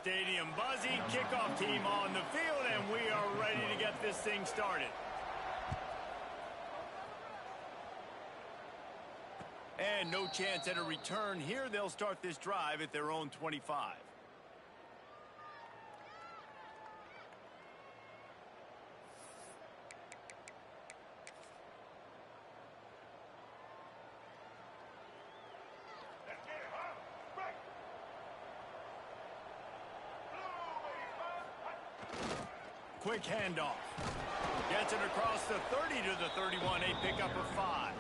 Stadium buzzing, kickoff team on the field, and we are ready to get this thing started. And no chance at a return here. They'll start this drive at their own 25. Quick handoff. Gets it across the 30 to the 31, a pickup of 5.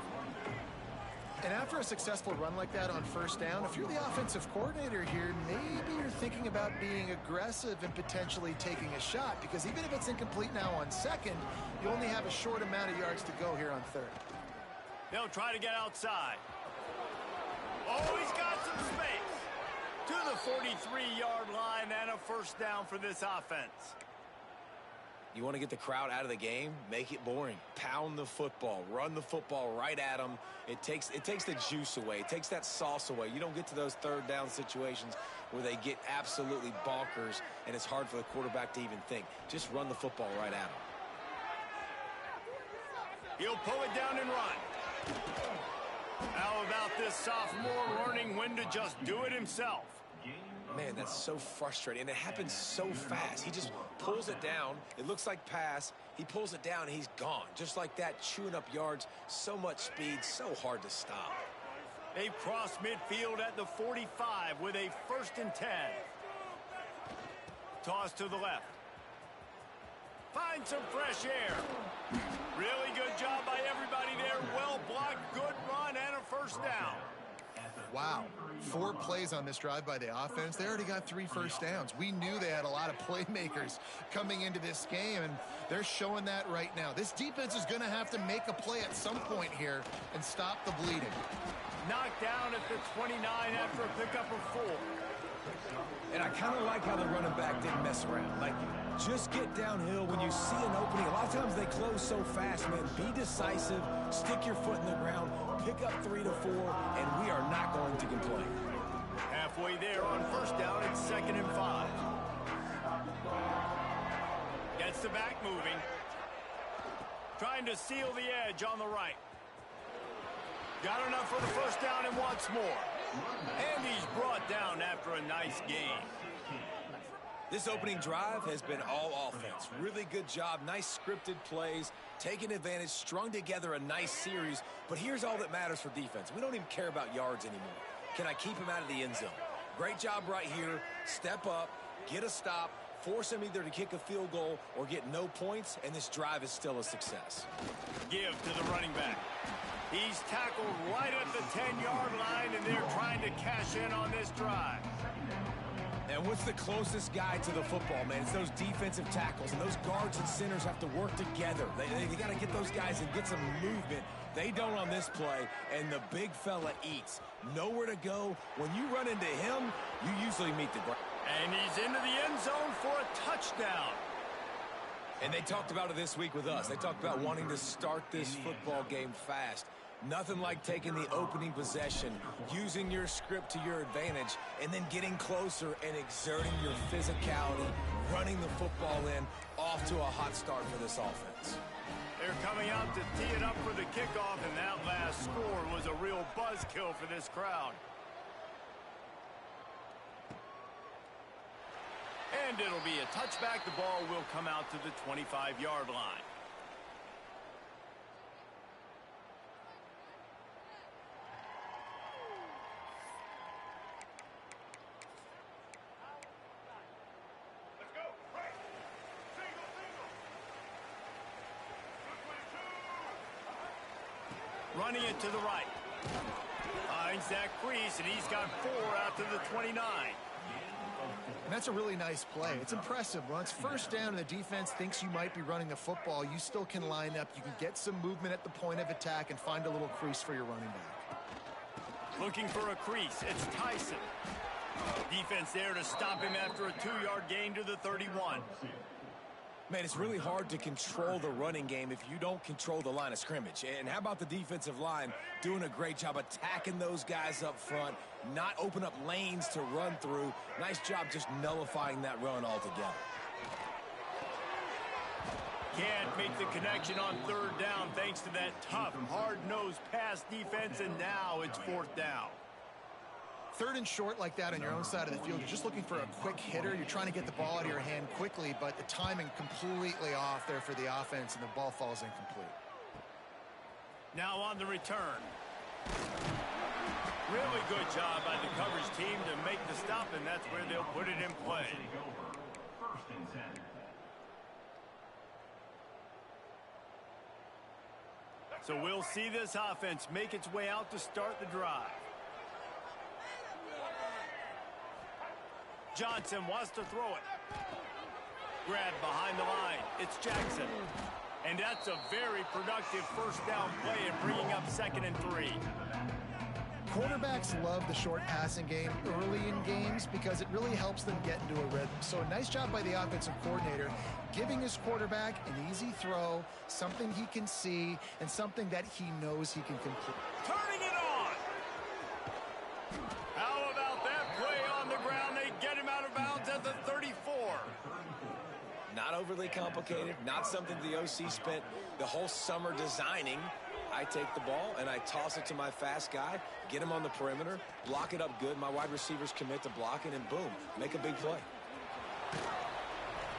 And after a successful run like that on first down, if you're the offensive coordinator here, maybe you're thinking about being aggressive and potentially taking a shot, because even if it's incomplete now on second, you only have a short amount of yards to go here on third. They'll try to get outside. Oh, he's got some space. To the 43-yard line and a first down for this offense. You want to get the crowd out of the game? Make it boring. Pound the football. Run the football right at them. It takes the juice away. It takes that sauce away. You don't get to those third down situations where they get absolutely bonkers and it's hard for the quarterback to even think. Just run the football right at them. He'll pull it down and run. How about this sophomore learning when to just do it himself? Man, that's so frustrating, and it happens so fast. He just pulls it down. It looks like pass. He pulls it down, and he's gone. Just like that, chewing up yards. So much speed, so hard to stop. They've crossed midfield at the 45 with a 1st and 10. Toss to the left. Find some fresh air. Really good job by everybody there. Well blocked, good run, and a first down. Wow, 4 plays on this drive by the offense. They already got 3 first downs. We knew they had a lot of playmakers coming into this game, and they're showing that right now. This defense is going to have to make a play at some point here and stop the bleeding. Knocked down at the 29 after a pickup of 4. And I kind of like how the running back didn't mess around. Like, just get downhill when you see an opening. A lot of times they close so fast, man. Be decisive, stick your foot in the ground, pick up 3 to 4, and we are not going to complain. Halfway there on first down, it's 2nd and 5. Gets the back moving. Trying to seal the edge on the right. Got enough for the first down and wants more. And he's brought down after a nice gain. This opening drive has been all offense. Really good job, nice scripted plays, taking advantage, strung together a nice series. But here's all that matters for defense. We don't even care about yards anymore. Can I keep him out of the end zone? Great job right here. Step up, get a stop, force him either to kick a field goal or get no points, and this drive is still a success. Give to the running back. He's tackled right at the 10-yard line, and they're trying to cash in on this drive. And what's the closest guy to the football, man? It's those defensive tackles, and those guards and centers have to work together. They got to get those guys and get some movement. They don't on this play, and the big fella eats. Nowhere to go. When you run into him, you usually meet the ground. And he's into the end zone for a touchdown. And they talked about it this week with us. They talked about wanting to start this football game fast. Nothing like taking the opening possession, using your script to your advantage, and then getting closer and exerting your physicality, running the football in, off to a hot start for this offense. They're coming out to tee it up for the kickoff, and that last score was a real buzzkill for this crowd. And it'll be a touchback. The ball will come out to the 25-yard line. Let's go. Right. Single. Running it to the right. Finds that crease, and he's got 4 out to the 29. And that's a really nice play. It's impressive. Once first down and the defense thinks you might be running the football, you still can line up. You can get some movement at the point of attack and find a little crease for your running back. Looking for a crease. It's Tyson. Defense there to stop him after a 2-yard gain to the 31. Man, it's really hard to control the running game if you don't control the line of scrimmage. And how about the defensive line doing a great job attacking those guys up front, not open up lanes to run through. Nice job just nullifying that run altogether. Can't make the connection on third down thanks to that tough, hard-nosed pass defense, and now it's fourth down. Third and short like that on your own side of the field, you're just looking for a quick hitter. You're trying to get the ball out of your hand quickly, but the timing completely off there for the offense, and the ball falls incomplete. Now on the return. Really good job by the coverage team to make the stop, and that's where they'll put it in play. So we'll see this offense make its way out to start the drive. Johnson wants to throw it. Grabbed behind the line. It's Jackson. And that's a very productive first down play and bringing up 2nd and 3. Quarterbacks love the short passing game early in games because it really helps them get into a rhythm. So a nice job by the offensive coordinator giving his quarterback an easy throw, something he can see, and something that he knows he can complete. Turning it on! How about that play on the ground? They get him out of bounds at the 34. Not overly complicated, not something the OC spent the whole summer designing. I take the ball and I toss it to my fast guy, get him on the perimeter, block it up good. My wide receivers commit to blocking, and boom, make a big play.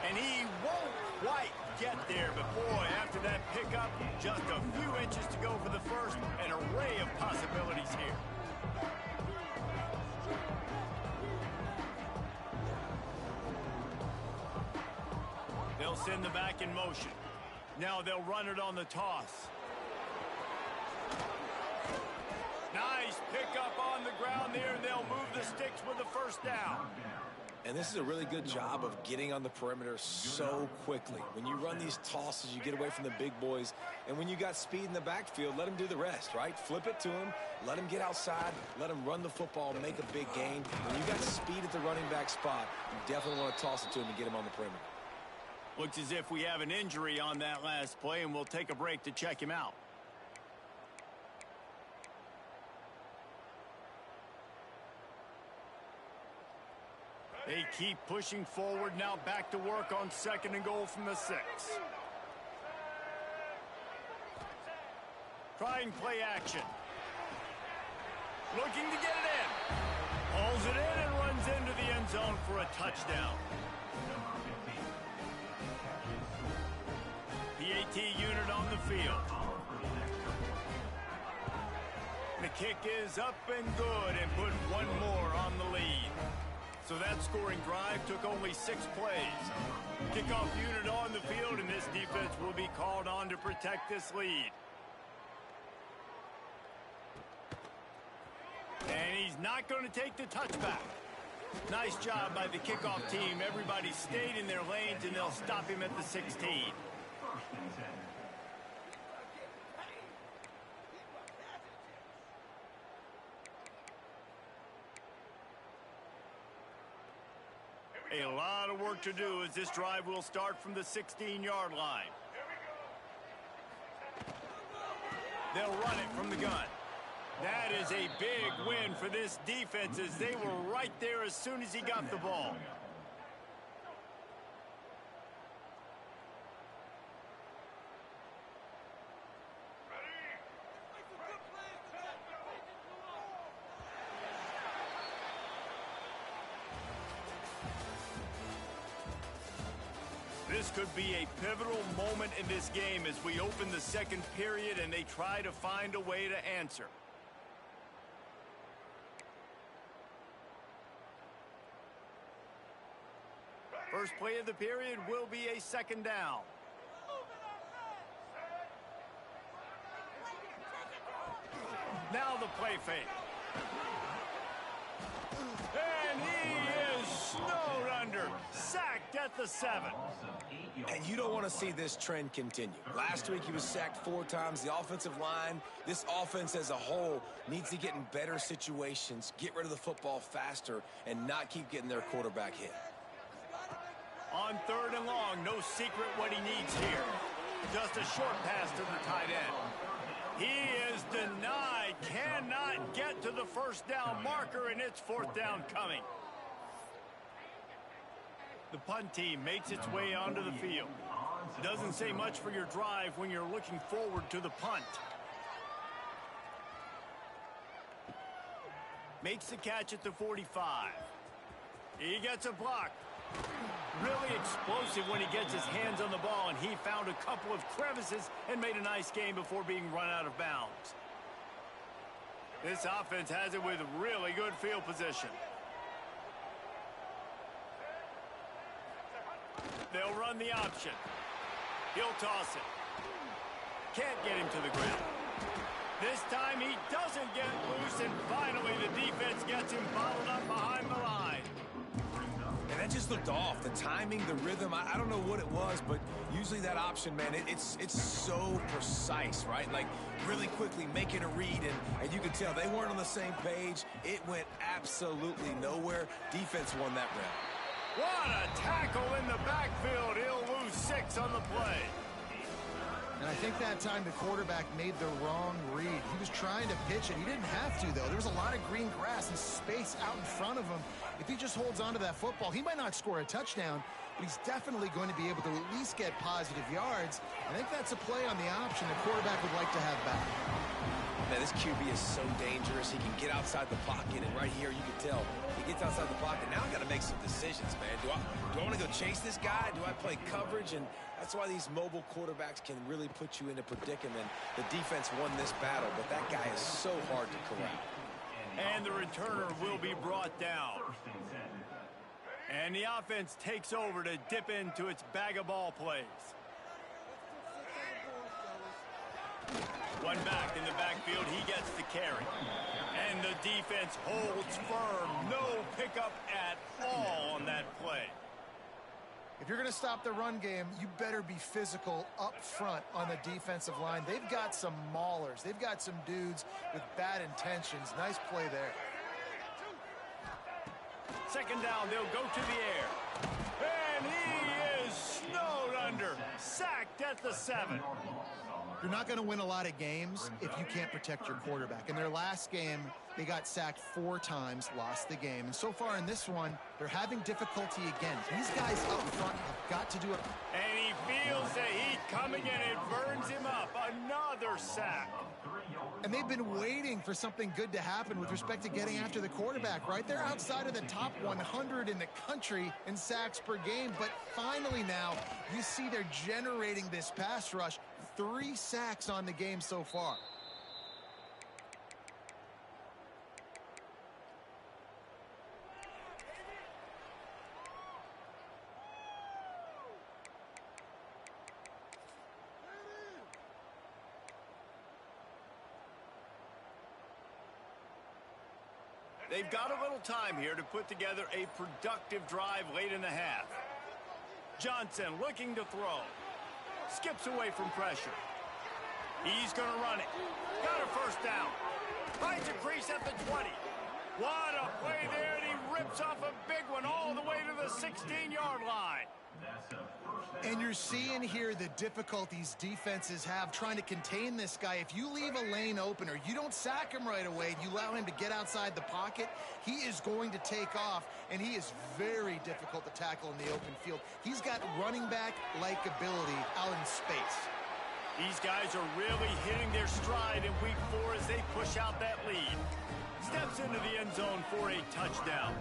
And he won't quite get there, but boy, after that pickup, just a few inches to go for the first. An array of possibilities here. They'll send the back in motion. Now they'll run it on the toss. Nice pickup on the ground there, and they'll move the sticks with the first down. And this is a really good job of getting on the perimeter so quickly. When you run these tosses, you get away from the big boys. And when you got speed in the backfield, let them do the rest, right? Flip it to them, let them get outside, let them run the football, make a big gain. When you got speed at the running back spot, you definitely want to toss it to him and get him on the perimeter. Looks as if we have an injury on that last play, and we'll take a break to check him out. They keep pushing forward, now back to work on 2nd and goal from the 6. Trying play action. Looking to get it in. Pulls it in and runs into the end zone for a touchdown. PAT unit on the field. The kick is up and good, and put one more on the lead. So that scoring drive took only 6 plays. Kickoff unit on the field, and this defense will be called on to protect this lead. And he's not going to take the touchback. Nice job by the kickoff team. Everybody stayed in their lanes, and they'll stop him at the 16. A lot of work to do as this drive will start from the 16-yard line. They'll run it from the gun. That is a big win for this defense as they were right there as soon as he got the ball. This could be a pivotal moment in this game as we open the 2nd period and they try to find a way to answer. First play of the period will be a 2nd down. Now the play fake. And he is snowed under. Sacked at the 7. And you don't want to see this trend continue. Last week he was sacked 4 times. The offensive line, this offense as a whole, needs to get in better situations, get rid of the football faster, and not keep getting their quarterback hit. On 3rd and long, no secret what he needs here. Just a short pass to the tight end. He is denied, cannot get to the first down marker, and it's 4th down coming. The punt team makes its way onto the field. Doesn't say much for your drive when you're looking forward to the punt. Makes the catch at the 45. He gets a block. Really explosive when he gets his hands on the ball, and he found a couple of crevices and made a nice game before being run out of bounds. This offense has it with really good field position. They'll run the option. He'll toss it. Can't get him to the ground. This time he doesn't get loose, and finally the defense gets him bottled up behind the line. And that just looked off. The timing, the rhythm, I don't know what it was, but usually that option, man, it's so precise, right? Like really quickly making a read, and you could tell they weren't on the same page. It went absolutely nowhere. Defense won that round. What a tackle in the backfield. He'll lose 6 on the play. And I think that time the quarterback made the wrong read. He was trying to pitch it. He didn't have to, though. There was a lot of green grass and space out in front of him. If he just holds on to that football, he might not score a touchdown, but he's definitely going to be able to at least get positive yards. I think that's a play on the option the quarterback would like to have back. Man, this QB is so dangerous. He can get outside the pocket, and right here you can tell he gets outside the pocket. Now I got to make some decisions, man. Do I want to go chase this guy? Do I play coverage? And that's why these mobile quarterbacks can really put you in a predicament. The defense won this battle, but that guy is so hard to corral. And the returner will be brought down. And the offense takes over to dip into its bag of ball plays. One back in the backfield, he gets the carry. And the defense holds firm. No pickup at all on that play. If you're going to stop the run game, you better be physical up front on the defensive line. They've got some maulers. They've got some dudes with bad intentions. Nice play there. 2nd down, they'll go to the air. And he is snowed under. Sacked at the 7. You're not going to win a lot of games if you can't protect your quarterback. In their last game, they got sacked 4 times, lost the game. And so far in this one, they're having difficulty again. These guys up front have got to do it. And he feels the heat coming in. It burns him up. Another sack. And they've been waiting for something good to happen with respect to getting after the quarterback, right? They're outside of the top 100 in the country in sacks per game. But finally now, you see they're generating this pass rush. 3 sacks on the game so far. They've got a little time here to put together a productive drive late in the half. Johnson looking to throw. Skips away from pressure. He's going to run it. Got a 1st down. Finds a crease at the 20. What a play there, and he rips off a big one all the way to the 16-yard line. And you're seeing here the difficulties defenses have trying to contain this guy. If you leave a lane open or you don't sack him right away, you allow him to get outside the pocket, he is going to take off, and he is very difficult to tackle in the open field. He's got running back-like ability out in space. These guys are really hitting their stride in week 4 as they push out that lead. Steps into the end zone for a touchdown.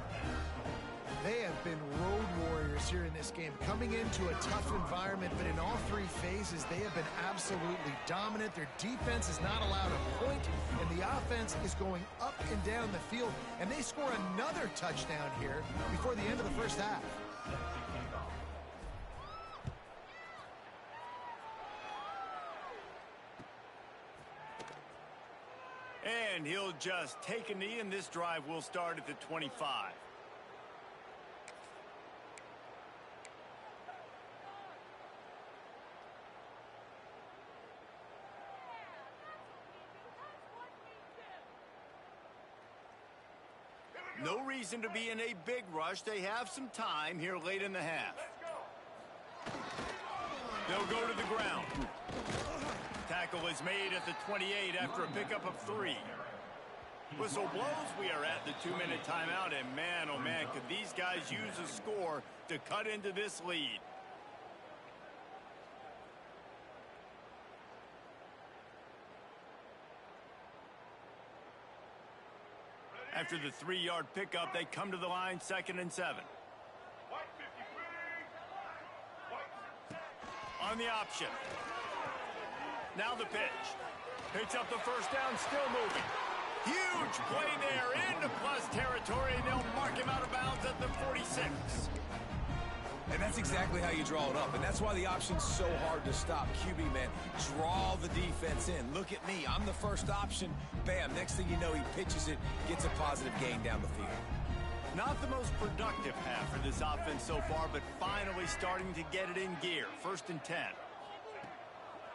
They have been road warriors here in this game, coming into a tough environment, but in all 3 phases, they have been absolutely dominant. Their defense is not allowed a point, and the offense is going up and down the field, and they score another touchdown here before the end of the first half. And he'll just take a knee, and this drive will start at the 25. No reason to be in a big rush. They have some time here late in the half. They'll go to the ground. Tackle is made at the 28 after a pickup of 3. Whistle blows, we are at the 2-minute timeout, and man, oh man, could these guys use a score to cut into this lead. After the 3-yard pickup, they come to the line, 2nd and 7. On the option. Now the pitch. Picks up the first down, still moving. Huge play there into plus territory, and they'll mark him out of bounds at the 46. And that's exactly how you draw it up, and that's why the option's so hard to stop. QB, man, draw the defense in. Look at me. I'm the first option. Bam. Next thing you know, he pitches it, gets a positive gain down the field. Not the most productive half for this offense so far, but finally starting to get it in gear. 1st and 10.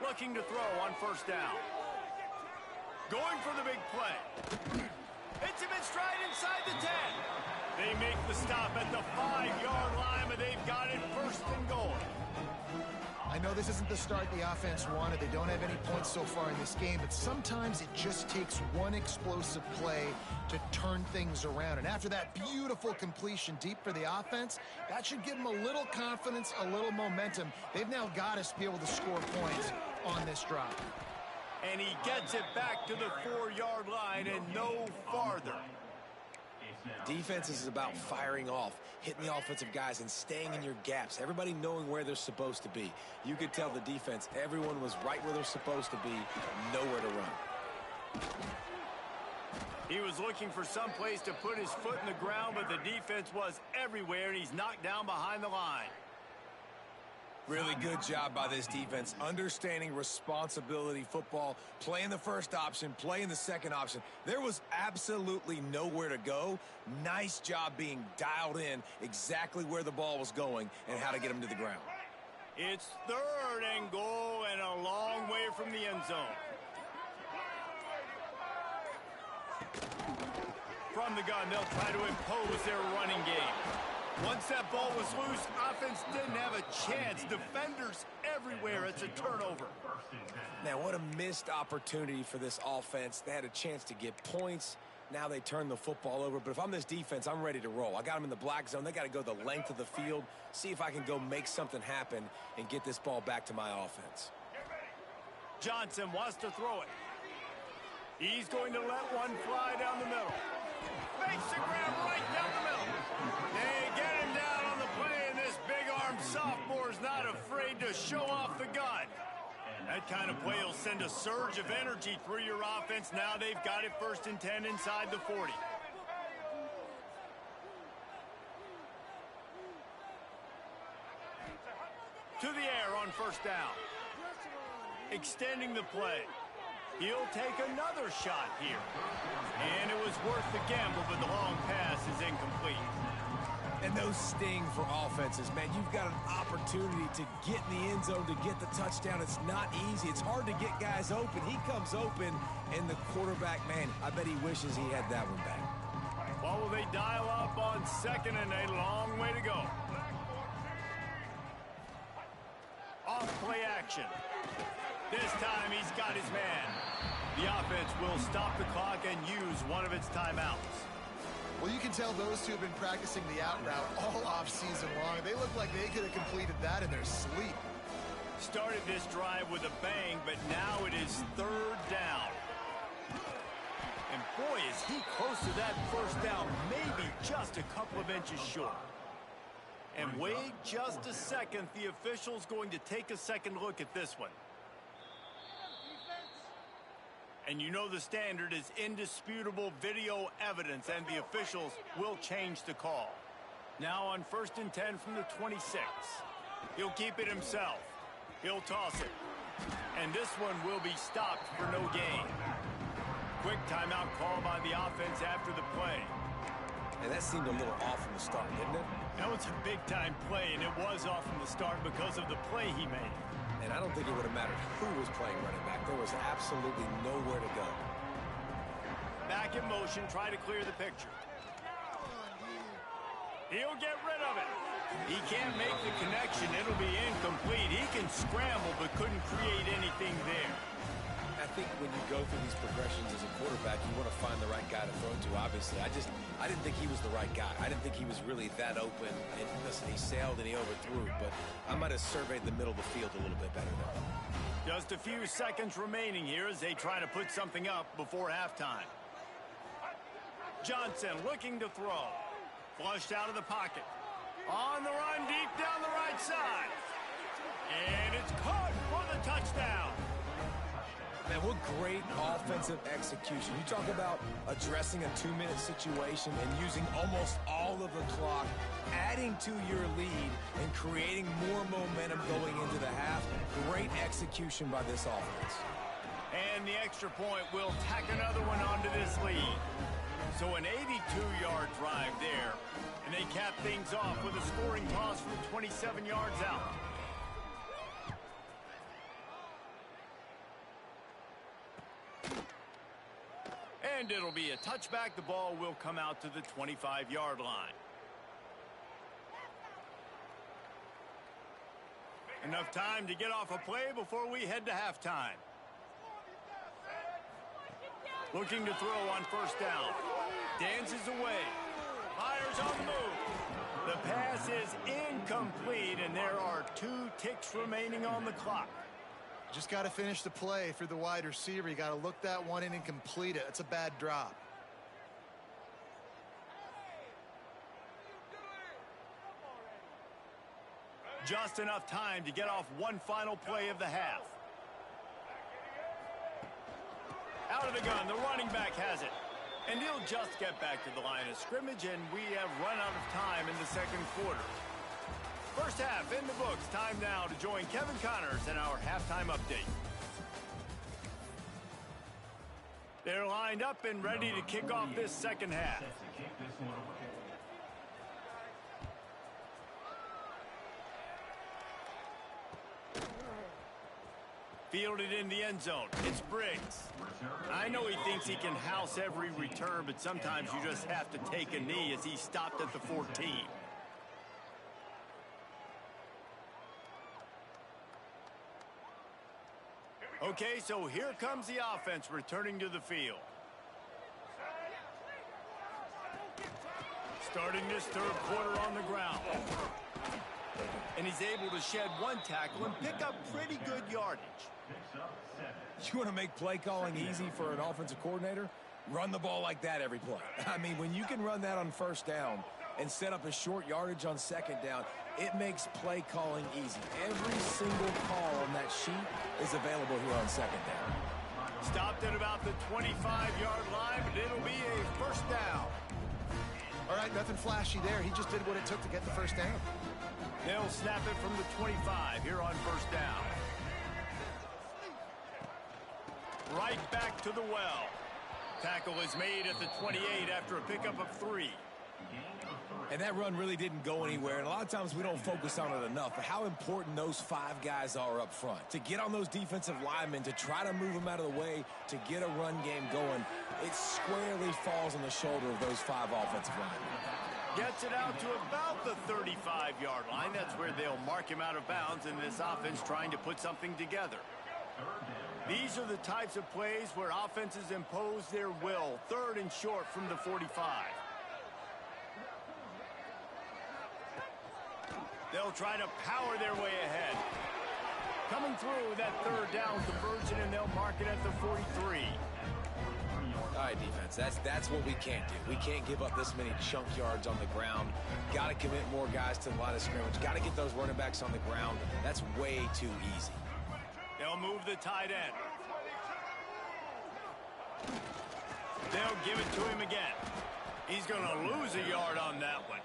Looking to throw on 1st down. Going for the big play. Hits him in stride inside the 10. They make the stop at the 5-yard line, but they've got it 1st and goal. I know this isn't the start the offense wanted. They don't have any points so far in this game, but sometimes it just takes one explosive play to turn things around. And after that beautiful completion deep for the offense, that should give them a little confidence, a little momentum. They've now got to be able to score points on this drive. And he gets it back to the 4-yard line and no farther. Defense is about firing off, hitting the offensive guys, and staying in your gaps. Everybody knowing where they're supposed to be. You could tell the defense, everyone was right where they're supposed to be, nowhere to run. He was looking for some place to put his foot in the ground, but the defense was everywhere, and he's knocked down behind the line. Really good job by this defense, understanding responsibility football, playing the first option, playing the second option. There was absolutely nowhere to go. Nice job being dialed in exactly where the ball was going and how to get him to the ground. It's 3rd and goal and a long way from the end zone. From the gun, they'll try to impose their running game. Once that ball was loose, offense didn't have a chance. Defenders everywhere. It's a turnover. Now, what a missed opportunity for this offense. They had a chance to get points. Now they turn the football over. But if I'm this defense, I'm ready to roll. I got them in the black zone. They got to go the length of the field, see if I can go make something happen and get this ball back to my offense. Johnson wants to throw it. He's going to let one fly down the middle. Makes the grab right down the middle. They get him down on the play, and this big-armed sophomore's not afraid to show off the gun. That kind of play will send a surge of energy through your offense. Now they've got it 1st and 10 inside the 40. To the air on 1st down. Extending the play. He'll take another shot here. And it was worth the gamble, but the long pass is incomplete. And those sting for offenses, man. You've got an opportunity to get in the end zone, to get the touchdown. It's not easy. It's hard to get guys open. He comes open, and the quarterback, man, I bet he wishes he had that one back. Well, will they dial up on 2nd and a long way to go? Off play action. This time he's got his man. The offense will stop the clock and use one of its timeouts. Well, you can tell those two have been practicing the out route all off-season long. They look like they could have completed that in their sleep. Started this drive with a bang, but now it is 3rd down. And boy, is he close to that 1st down, maybe just a couple of inches short. And wait just a second, the official's going to take a second look at this one. And you know the standard is indisputable video evidence, and the officials will change the call. Now on 1st and 10 from the 26. He'll keep it himself. He'll toss it. And this one will be stopped for no gain. Quick timeout call by the offense after the play. And that seemed a little off from the start, didn't it? That was a big-time play, and it was off from the start because of the play he made. And I don't think it would have mattered who was playing running back. There was absolutely nowhere to go. Back in motion, try to clear the picture. He'll get rid of it. He can't make the connection. It'll be incomplete. He can scramble, but couldn't create anything there. I think when you go through these progressions as a quarterback, you want to find the right guy to throw to, obviously. I didn't think he was the right guy. I didn't think he was really that open. And listen, he sailed and he overthrew, but I might have surveyed the middle of the field a little bit better there. Just a few seconds remaining here as they try to put something up before halftime. Johnson looking to throw. Flushed out of the pocket. On the run, deep down the right side. And it's caught for the touchdown. Man, what great offensive execution. You talk about addressing a 2-minute situation and using almost all of the clock, adding to your lead and creating more momentum going into the half. Great execution by this offense. And the extra point will tack another one onto this lead. So an 82-yard drive there. And they cap things off with a scoring toss from 27 yards out. And it'll be a touchback. The ball will come out to the 25-yard line. Enough time to get off a play before we head to halftime. Looking to throw on first down. Dances away. Fires on the move. The pass is incomplete, and there are 2 ticks remaining on the clock. Just got to finish the play for the wide receiver. You got to look that one in and complete it. It's a bad drop. Just enough time to get off one final play of the half. Out of the gun, the running back has it. And he'll just get back to the line of scrimmage, and we have run out of time in the second quarter. First half in the books. Time now to join Kevin Connors in our halftime update. They're lined up and ready to kick off this second half. Fielded in the end zone. It's Briggs. I know he thinks he can house every return, but sometimes you just have to take a knee as he stopped at the 14. Okay, so here comes the offense returning to the field. Starting this third quarter on the ground. And he's able to shed one tackle and pick up pretty good yardage. You want to make play calling easy for an offensive coordinator? Run the ball like that every play. I mean, when you can run that on first down and set up a short yardage on second down, it makes play calling easy. Every single call on that sheet is available here on second down. Stopped at about the 25-yard line, but it'll be a first down. All right, nothing flashy there. He just did what it took to get the first down. They'll snap it from the 25 here on first down. Right back to the well. Tackle is made at the 28 after a pickup of 3. And that run really didn't go anywhere. And a lot of times we don't focus on it enough, but how important those 5 guys are up front. To get on those defensive linemen, to try to move them out of the way, to get a run game going, it squarely falls on the shoulder of those 5 offensive linemen. Gets it out to about the 35-yard line. That's where they'll mark him out of bounds in this offense trying to put something together. These are the types of plays where offenses impose their will. 3rd and short from the 45. They'll try to power their way ahead. Coming through with that 3rd down conversion, and they'll mark it at the 43. All right, defense, that's what we can't do. We can't give up this many chunk yards on the ground. Got to commit more guys to the line of scrimmage. Got to get those running backs on the ground. That's way too easy. They'll move the tight end. They'll give it to him again. He's going to lose a yard on that one.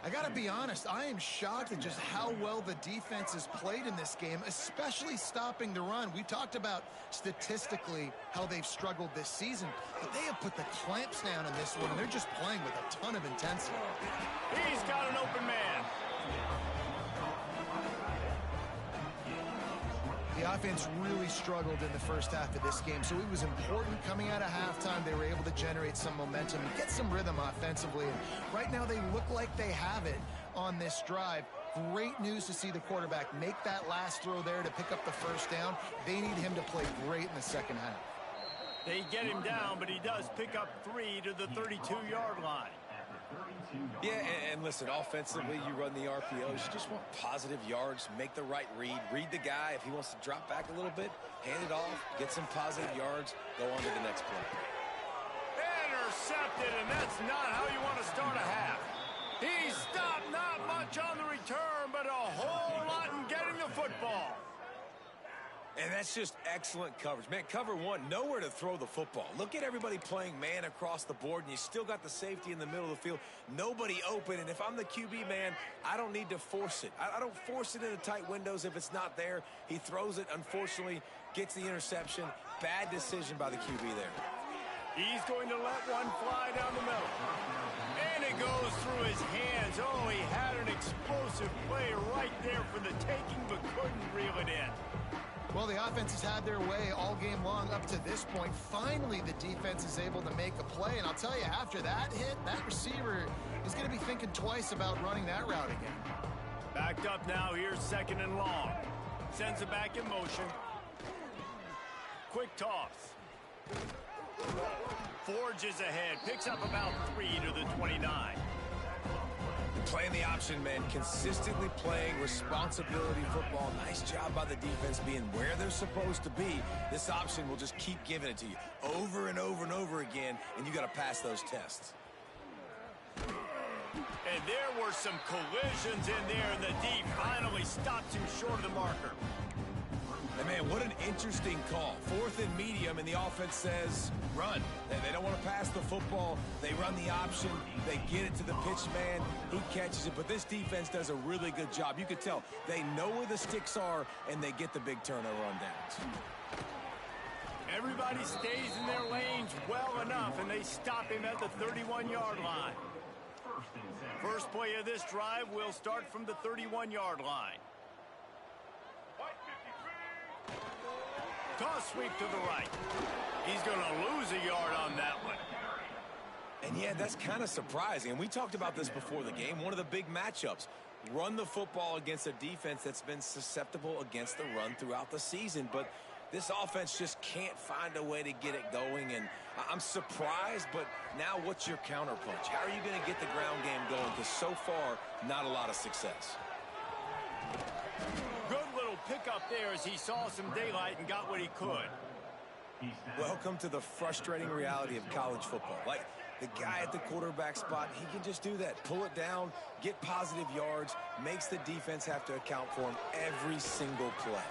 I got to be honest, I am shocked at just how well the defense has played in this game, especially stopping the run. We talked about statistically how they've struggled this season, but they have put the clamps down in this one, and they're just playing with a ton of intensity. He's got an open man. The offense really struggled in the first half of this game, so it was important coming out of halftime. They were able to generate some momentum and get some rhythm offensively. And right now they look like they have it. on this drive. Great news to see the quarterback make that last throw there to pick up the first down. They need him to play great in the second half. They get him down, but he does pick up 3 to the 32-yard line. Yeah, and listen, offensively, you run the RPOs. You just want positive yards, make the right read. Read the guy. If he wants to drop back a little bit, hand it off, get some positive yards, go on to the next play. Intercepted, and that's not how you want to start a half. He stopped not much on the return, but a whole lot in getting the football. And that's just excellent coverage. Man, cover one, nowhere to throw the football. Look at everybody playing man across the board, and you still got the safety in the middle of the field. Nobody open, and if I'm the QB, man, I don't need to force it. I don't force it into tight windows if it's not there. He throws it, unfortunately, gets the interception. Bad decision by the QB there. He's going to let one fly down the middle. And it goes through his hands. Oh, he had an explosive play right there for the taking, but couldn't reel it in. Well, the offense has had their way all game long up to this point. Finally, the defense is able to make a play. And I'll tell you, after that hit, that receiver is going to be thinking twice about running that route again. Backed up now. Here's 2nd and long. Sends it back in motion. Quick toss. Forges ahead. Picks up about 3 to the 29. Playing the option, man. Consistently playing responsibility football. Nice job by the defense being where they're supposed to be. This option will just keep giving it to you over and over and over again, and you got to pass those tests. And there were some collisions in there, and the D finally stops him short of the marker. And man, what an interesting call. 4th and medium, and the offense says, run. They don't want to pass the football. They run the option. They get it to the pitch man. He catches it, but this defense does a really good job. You could tell they know where the sticks are, and they get the big turnover on downs. Everybody stays in their lanes well enough, and they stop him at the 31-yard line. First play of this drive will start from the 31-yard line. Toss sweep to the right. He's going to lose a yard on that one. And yeah, that's kind of surprising. And we talked about this before the game. One of the big matchups. Run the football against a defense that's been susceptible against the run throughout the season. But this offense just can't find a way to get it going. And I'm surprised, but now what's your counterpunch? How are you going to get the ground game going? Because so far, not a lot of success. Good little pickup there as he saw some daylight and got what he could. Welcome to the frustrating reality of college football. Like, the guy at the quarterback spot, he can just do that. Pull it down, get positive yards, makes the defense have to account for him every single play.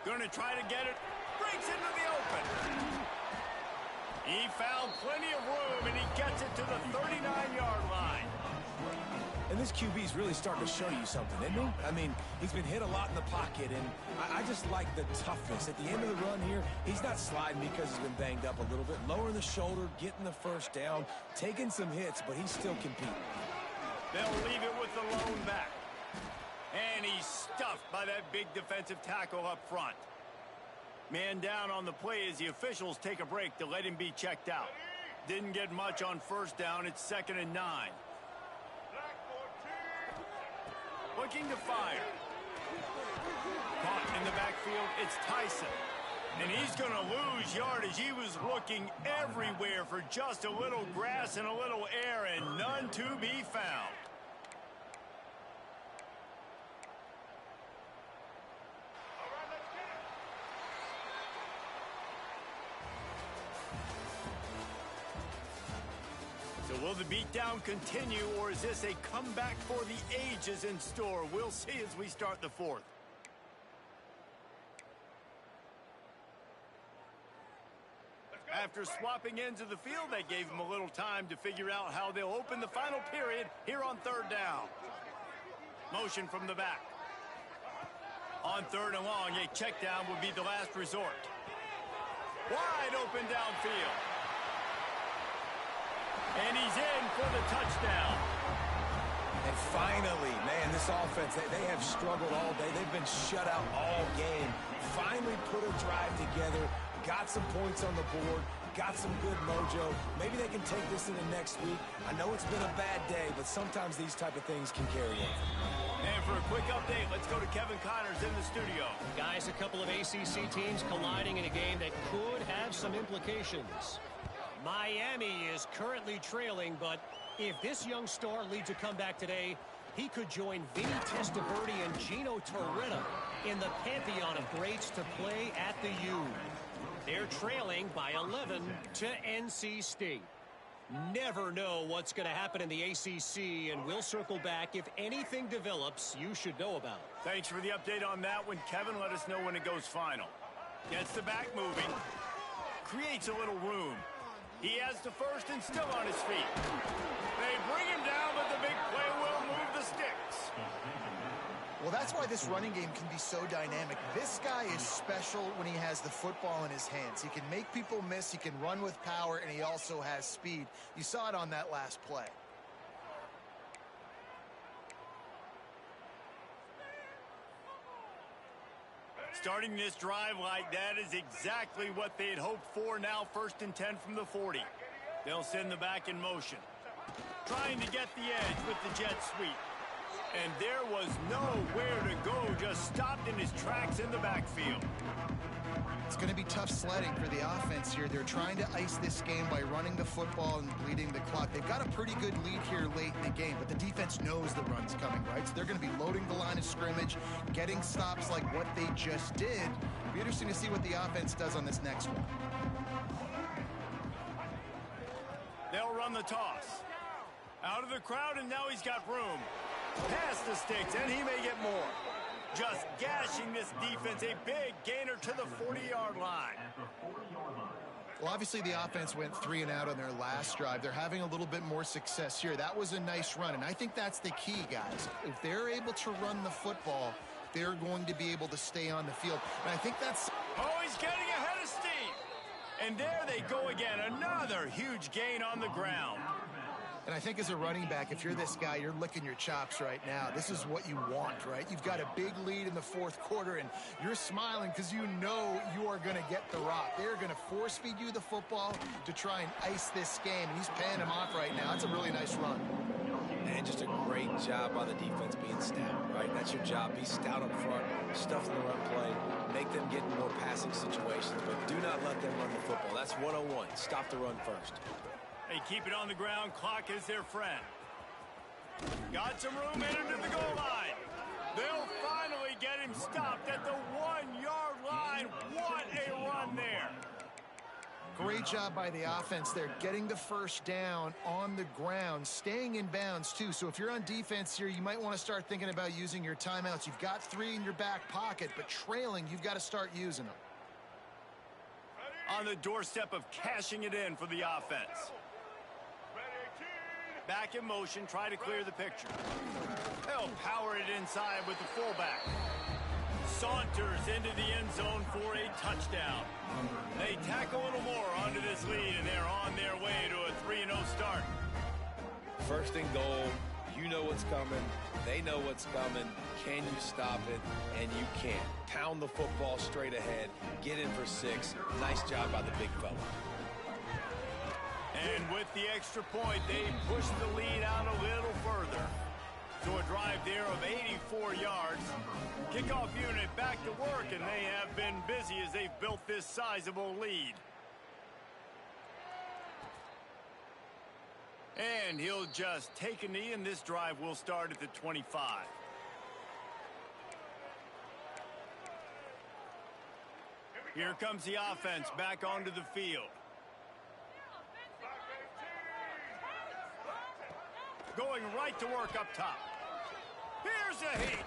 Going to try to get it. Breaks into the open. He found plenty of room, and he gets it to the 39-yard line. And this QB's really starting to show you something, isn't he? I mean, he's been hit a lot in the pocket, and I just like the toughness. At the end of the run here, he's not sliding because he's been banged up a little bit. Lowering the shoulder, getting the first down, taking some hits, but he's still competing. They'll leave it with the lone back. And he's stuffed by that big defensive tackle up front. Man down on the play as the officials take a break to let him be checked out. Didn't get much on first down. It's 2nd and 9. Looking to fire. Caught in the backfield, it's Tyson. And he's going to lose yardage. He was looking everywhere for just a little grass and a little air, and none to be found. So will the beatdown continue, or is this a comeback for the ages in store? We'll see as we start the 4th. After swapping ends of the field, they gave him a little time to figure out how they'll open the final period here on 3rd down. Motion from the back. On 3rd and long, a check down would be the last resort. Wide open downfield. And he's in for the touchdown. And finally, man, this offense, they have struggled all day. They've been shut out all game. Finally put a drive together, got some points on the board, got some good mojo. Maybe they can take this into next week. I know it's been a bad day, but sometimes these type of things can carry in. And for a quick update, let's go to Kevin Connors in the studio. Guys, a couple of ACC teams colliding in a game that could have some implications. Miami is currently trailing, but if this young star leads a comeback today, he could join Vinny Testaverde and Gino Torretta in the pantheon of greats to play at the U. They're trailing by 11 to NC State. Never know what's going to happen in the ACC, and we'll circle back if anything develops you should know about. Thanks for the update on that one, Kevin. Let us know when it goes final. Gets the back moving. Creates a little room. He has the first and still on his feet. They bring him down, but the big play will move the sticks. Well, that's why this running game can be so dynamic. This guy is special when he has the football in his hands. He can make people miss, he can run with power, and he also has speed. You saw it on that last play. Starting this drive like that is exactly what they had hoped for. Now 1st and 10 from the 40. They'll send the back in motion. Trying to get the edge with the jet sweep. And there was nowhere to go, just stopped in his tracks in the backfield. It's going to be tough sledding for the offense here. They're trying to ice this game by running the football and bleeding the clock. They've got a pretty good lead here late in the game, but the defense knows the run's coming, right? So they're going to be loading the line of scrimmage, getting stops like what they just did. It'll be interesting to see what the offense does on this next one. They'll run the toss. Out of the crowd, and now he's got room. Past the sticks, and he may get more. Just gashing this defense, a big gainer to the 40-yard line. Well, obviously the offense went 3 and out on their last drive. They're having a little bit more success here. That was a nice run, and I think that's the key, guys. If they're able to run the football, they're going to be able to stay on the field. And I think that's... Oh, he's getting ahead of steam. And there they go again. Another huge gain on the ground. And I think as a running back, if you're this guy, you're licking your chops right now. This is what you want, right? You've got a big lead in the 4th quarter, and you're smiling because you know you are going to get the rock. They're going to force-feed you the football to try and ice this game, and he's paying him off right now. It's a really nice run. And just a great job by the defense being stout, right? That's your job. Be stout up front, stuff in the run play, make them get in more passing situations, but do not let them run the football. That's 101. Stop the run first. They keep it on the ground. Clock is their friend. Got some room in into the goal line. They'll finally get him stopped at the 1-yard line. What a run there. Great job by the offense there, getting the first down on the ground, staying in bounds too. So if you're on defense here, you might want to start thinking about using your timeouts. You've got 3 in your back pocket, but trailing, you've got to start using them. On the doorstep of cashing it in for the offense. Back in motion, try to clear the picture. They'll power it inside with the fullback. Saunters into the end zone for a touchdown. They tack a little more onto this lead, and they're on their way to a 3-0 start. 1st and goal. You know what's coming. They know what's coming. Can you stop it? And you can. Pound the football straight ahead. Get in for 6. Nice job by the big fella. And with the extra point, they push the lead out a little further. So a drive there of 84 yards. Kickoff unit back to work, and they have been busy as they've built this sizable lead. And he'll just take a knee, and this drive will start at the 25. Here comes the offense back onto the field. Going right to work up top. Here's a hit.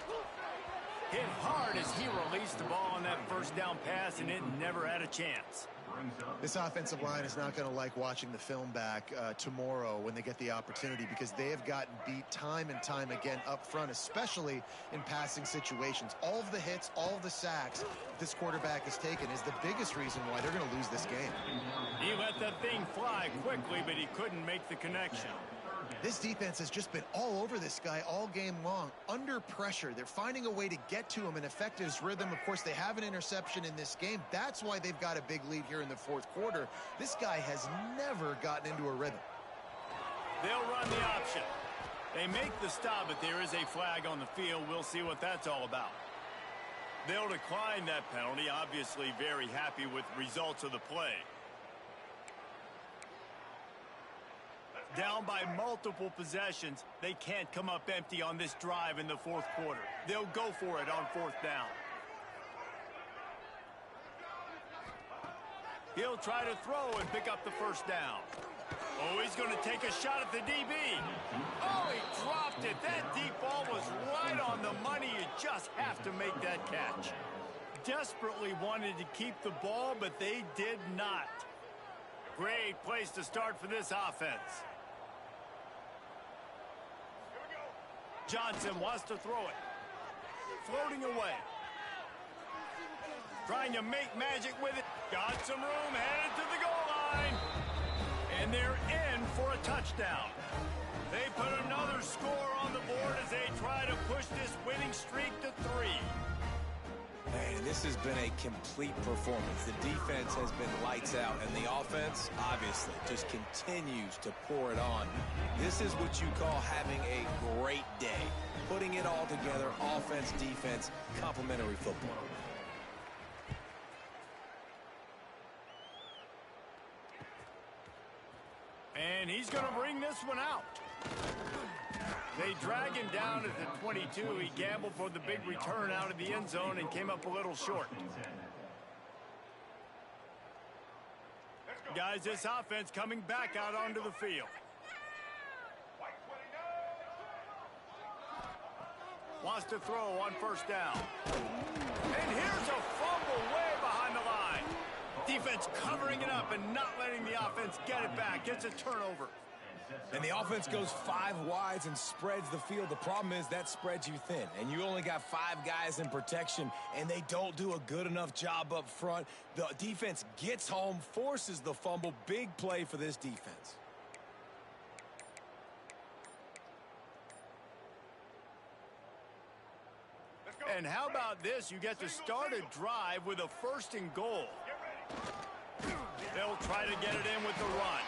Hit hard as he released the ball on that first down pass, and it never had a chance. This offensive line is not going to like watching the film back tomorrow when they get the opportunity, because they have gotten beat time and time again up front, especially in passing situations. All of the hits, all of the sacks this quarterback has taken is the biggest reason why they're going to lose this game. He let that thing fly quickly, but he couldn't make the connection. This defense has just been all over this guy all game long. Under pressure, they're finding a way to get to him and affect his rhythm. Of course, they have an interception in this game. That's why they've got a big lead here in the fourth quarter. This guy has never gotten into a rhythm. They'll run the option. They make the stop, but there is a flag on the field. We'll see what that's all about. They'll decline that penalty. Obviously very happy with results of the play. Down by multiple possessions, they can't come up empty on this drive in the fourth quarter. They'll go for it on fourth down. He'll try to throw and pick up the first down. Oh, he's going to take a shot at the DB. Oh, he dropped it. That deep ball was right on the money. You just have to make that catch. Desperately wanted to keep the ball, but they did not. Great place to start for this offense. Johnson wants to throw it. Floating away. Trying to make magic with it. Got some room, headed to the goal line. And they're in for a touchdown. They put another score on the board as they try to push this winning streak to 3. Man, this has been a complete performance. The defense has been lights out, and the offense, obviously, just continues to pour it on. This is what you call having a great day. Putting it all together, offense, defense, complementary football. And he's going to bring this one out. They drag him down at the 22. He gambled for the big return out of the end zone and came up a little short. Guys, this offense coming back out onto the field. Wants to throw on first down. And here's a fumble way behind the line. Defense covering it up and not letting the offense get it back. Gets a turnover. And the offense goes 5 wides and spreads the field. The problem is that spreads you thin, and you only got 5 guys in protection, and they don't do a good enough job up front. The defense gets home, forces the fumble. Big play for this defense. And how about this? You get to start a drive with a 1st and goal. They'll try to get it in with the run.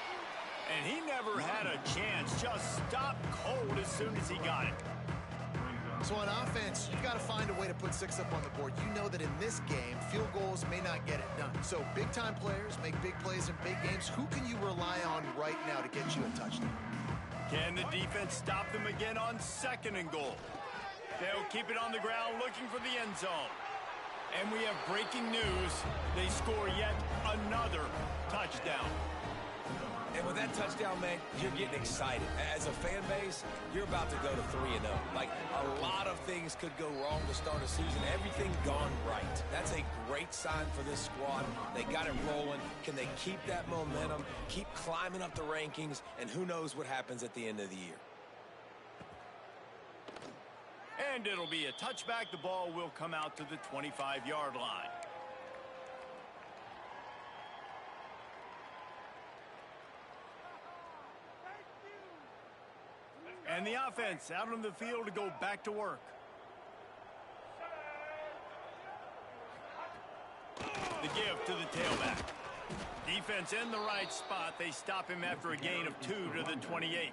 And he never had a chance. Just stopped cold as soon as he got it. So on offense, you've got to find a way to put 6 up on the board. You know that in this game, field goals may not get it done. So big-time players make big plays in big games. Who can you rely on right now to get you a touchdown? Can the defense stop them again on 2nd and goal? They'll keep it on the ground looking for the end zone. And we have breaking news. They score yet another touchdown. And with that touchdown, man, you're getting excited. As a fan base, you're about to go to 3-0. Like, a lot of things could go wrong to start a season. Everything gone right. That's a great sign for this squad. They got it rolling. Can they keep that momentum, keep climbing up the rankings, and who knows what happens at the end of the year. And it'll be a touchback. The ball will come out to the 25-yard line. And the offense out on the field to go back to work. The give to the tailback. Defense in the right spot. They stop him after a gain of 2 to the 28.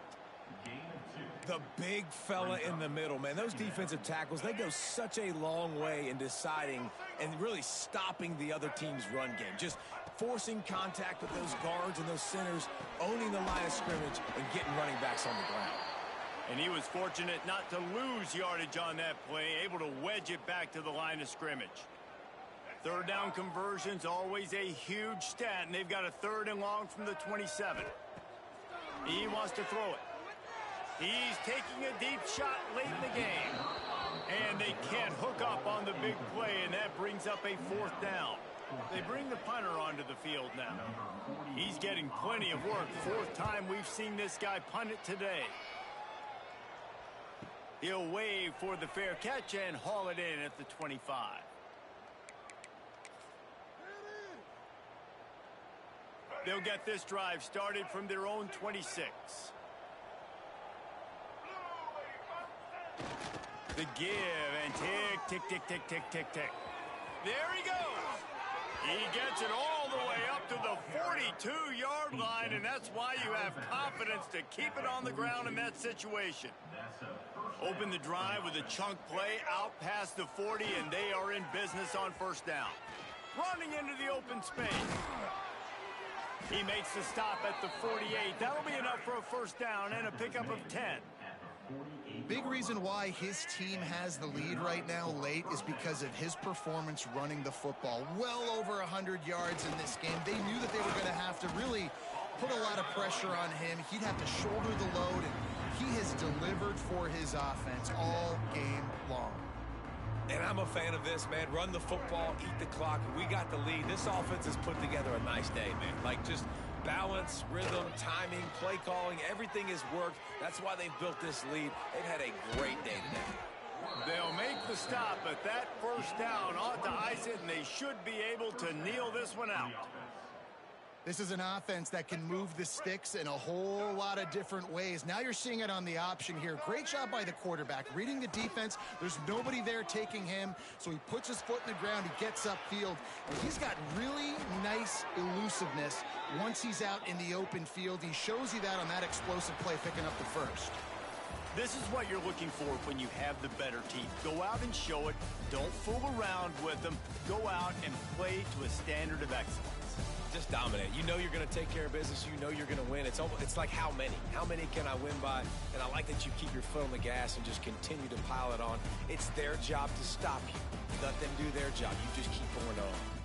The big fella in the middle, man. Those defensive tackles, they go such a long way in deciding and really stopping the other team's run game. Just forcing contact with those guards and those centers, owning the line of scrimmage, and getting running backs on the ground. And he was fortunate not to lose yardage on that play, able to wedge it back to the line of scrimmage. 3rd down conversion's always a huge stat, and they've got a 3rd and long from the 27. He wants to throw it. He's taking a deep shot late in the game. And they can't hook up on the big play, and that brings up a 4th down. They bring the punter onto the field now. He's getting plenty of work. 4th time we've seen this guy punt it today. He'll wave for the fair catch and haul it in at the 25. They'll get this drive started from their own 26. The give and tick, tick, tick, tick, tick, tick, tick. There he goes. He gets it all the way up to the 42-yard line, and that's why you have confidence to keep it on the ground in that situation. Open the drive with a chunk play out past the 40, and they are in business on first down. Running into the open space. He makes the stop at the 48. That'll be enough for a first down and a pickup of 10. Big reason why his team has the lead right now late is because of his performance running the football. Well over 100 yards in this game. They knew that they were going to have to really put a lot of pressure on him. He'd have to shoulder the load, and he has delivered for his offense all game long. And I'm a fan of this, man. Run the football, eat the clock. We got the lead. This offense has put together a nice day, man. Like, just balance, rhythm, timing, play calling, everything has worked. That's why they've built this lead. They've had a great day today. They'll make the stop, but that first down ought to ice it, and they should be able to kneel this one out. This is an offense that can move the sticks in a whole lot of different ways. Now you're seeing it on the option here. Great job by the quarterback. Reading the defense, there's nobody there taking him, so he puts his foot in the ground, he gets upfield, and he's got really nice elusiveness once he's out in the open field. He shows you that on that explosive play, picking up the first. This is what you're looking for when you have the better team. Go out and show it. Don't fool around with them. Go out and play to a standard of excellence. Just dominate. You know you're going to take care of business. You know you're going to win. It's like how many? How many can I win by? And I like that you keep your foot on the gas and just continue to pile it on. It's their job to stop you. Let them do their job. You just keep going on.